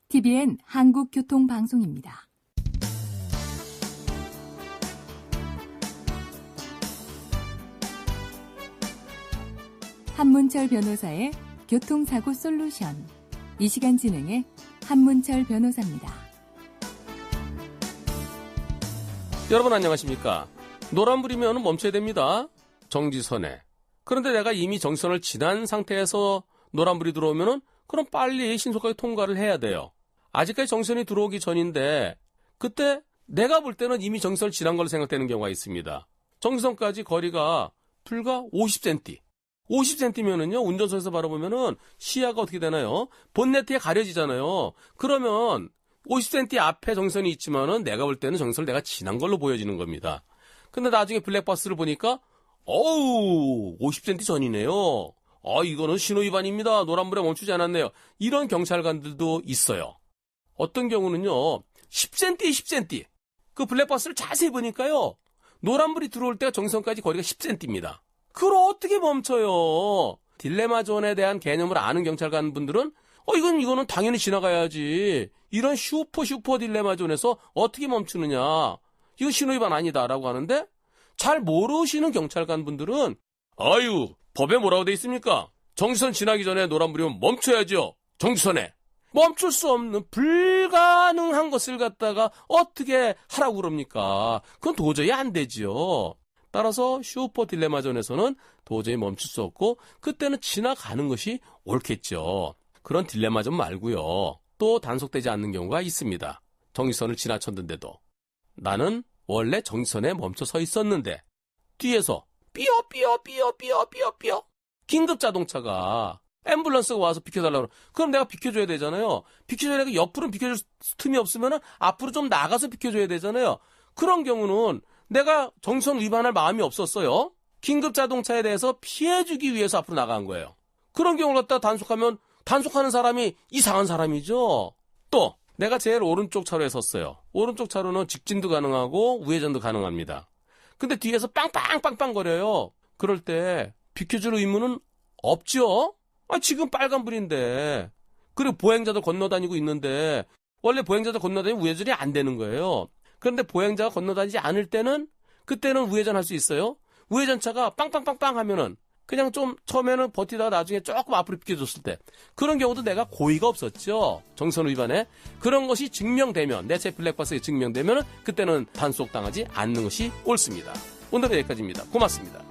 TVN 한국교통방송입니다. 한문철 변호사의 교통사고 솔루션. 이 시간 진행해 한문철 변호사입니다. 여러분 안녕하십니까? 노란불이면 멈춰야 됩니다. 정지선에. 그런데 내가 이미 정지선을 지난 상태에서 노란불이 들어오면은 그럼 빨리 신속하게 통과를 해야 돼요. 아직까지 정지선이 들어오기 전인데 그때 내가 볼 때는 이미 정지선을 지난 걸로 생각되는 경우가 있습니다. 정지선까지 거리가 불과 50cm. 50cm면은요, 운전석에서 바라보면은 시야가 어떻게 되나요? 본네트에 가려지잖아요. 그러면 50cm 앞에 정지선이 있지만은 내가 볼 때는 정지선을 내가 지난 걸로 보여지는 겁니다. 근데 나중에 블랙박스를 보니까, 50cm 전이네요. 이거는 신호위반입니다. 노란불에 멈추지 않았네요. 이런 경찰관들도 있어요. 어떤 경우는요, 10cm, 10cm. 그 블랙박스를 자세히 보니까요, 노란불이 들어올 때가 정지선까지 거리가 10cm입니다. 그걸 어떻게 멈춰요? 딜레마 존에 대한 개념을 아는 경찰관 분들은 이거는 당연히 지나가야지. 이런 슈퍼 딜레마 존에서 어떻게 멈추느냐. 이거 신호위반 아니다라고 하는데 잘 모르시는 경찰관 분들은 법에 뭐라고 돼 있습니까? 정지선 지나기 전에 노란불이면 멈춰야죠. 정지선에. 멈출 수 없는 불가능한 것을 갖다가 어떻게 하라고 그럽니까? 그건 도저히 안 되지요. 따라서 슈퍼 딜레마 존에서는 도저히 멈출 수 없고 그때는 지나가는 것이 옳겠죠. 그런 딜레마 존 말고요. 또 단속되지 않는 경우가 있습니다. 정지선을 지나쳤는데도 나는 원래 정지선에 멈춰 서 있었는데 뒤에서 삐어 긴급 자동차가 앰뷸런스가 와서 비켜달라고 그럼 내가 비켜줘야 되잖아요. 비켜줘야 되니까 옆으로는 비켜줄 틈이 없으면 앞으로 좀 나가서 비켜줘야 되잖아요. 그런 경우는 내가 정지선 위반할 마음이 없었어요. 긴급 자동차에 대해서 피해주기 위해서 앞으로 나간 거예요. 그런 경우를 갖다 단속하면 단속하는 사람이 이상한 사람이죠. 또 내가 제일 오른쪽 차로에 섰어요. 오른쪽 차로는 직진도 가능하고 우회전도 가능합니다. 근데 뒤에서 빵빵 거려요. 그럴 때 비켜줄 의무는 없죠. 지금 빨간불인데 그리고 보행자들 건너다니고 있는데 원래 보행자들 건너다니면 우회전이 안 되는 거예요. 그런데 보행자가 건너다니지 않을 때는 그때는 우회전할 수 있어요. 우회전차가 빵빵 하면은 그냥 좀 처음에는 버티다가 나중에 조금 앞으로 비켜줬을 때 그런 경우도 내가 고의가 없었죠. 정지선 위반에. 그런 것이 증명되면 내 차 블랙박스에 증명되면 그때는 단속당하지 않는 것이 옳습니다. 오늘은 여기까지입니다. 고맙습니다.